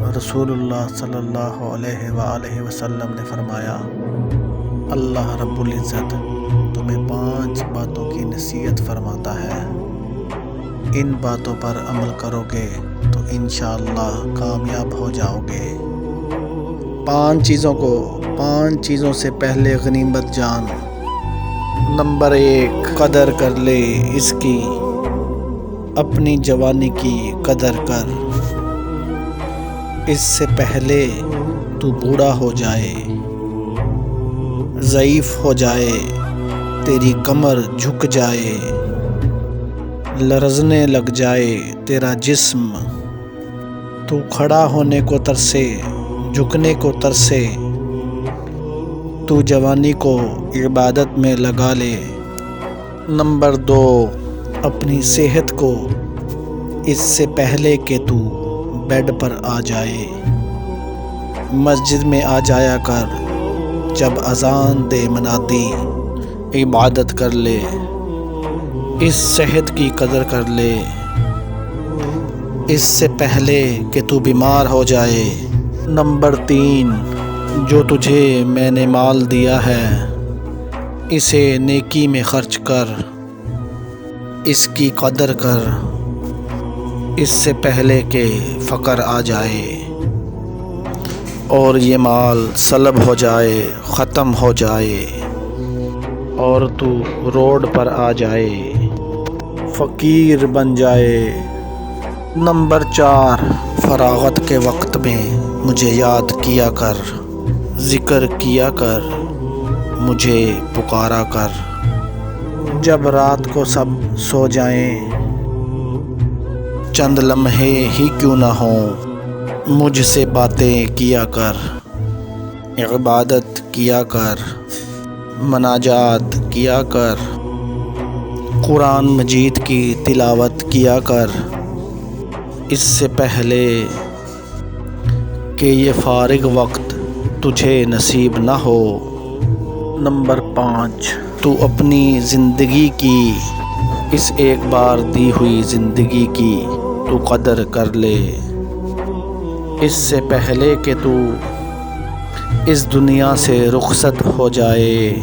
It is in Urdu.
رسول اللہ صلی اللہ علیہ وآلہ وسلم نے فرمایا، اللہ رب العزت تمہیں 5 باتوں کی نصیحت فرماتا ہے، ان باتوں پر عمل کرو گے تو انشاءاللہ کامیاب ہو جاؤ گے۔ 5 چیزوں سے پہلے غنیمت جان۔ نمبر 1، قدر کر لے اس کی، اپنی جوانی کی قدر کر، اس سے پہلے تو بوڑھا ہو جائے، ضعیف ہو جائے، تیری کمر جھک جائے، لرزنے لگ جائے تیرا جسم، تو کھڑا ہونے کو ترسے، جھکنے کو ترسے، تو جوانی کو عبادت میں لگا لے۔ نمبر 2، اپنی صحت کو، اس سے پہلے کہ تو بیڈ پر آ جائے، مسجد میں آ جایا کر، جب اذان دے منادی، عبادت کر لے، اس صحت کی قدر کر لے، اس سے پہلے کہ تو بیمار ہو جائے۔ نمبر 3، جو تجھے میں نے مال دیا ہے اسے نیکی میں خرچ کر، اس کی قدر کر، اس سے پہلے کہ فقر آ جائے اور یہ مال سلب ہو جائے، ختم ہو جائے اور تو روڈ پر آ جائے، فقیر بن جائے۔ نمبر 4، فراغت کے وقت میں مجھے یاد کیا کر، ذکر کیا کر، مجھے پکارا کر، جب رات کو سب سو جائیں، چند لمحے ہی کیوں نہ ہوں، مجھ سے باتیں کیا کر، عبادت کیا کر، مناجات کیا کر، قرآن مجید کی تلاوت کیا کر، اس سے پہلے کہ یہ فارغ وقت تجھے نصیب نہ ہو۔ نمبر 5، تو اپنی زندگی کی، اس ایک بار دی ہوئی زندگی کی تو قدر کر لے، اس سے پہلے کہ تو اس دنیا سے رخصت ہو جائے۔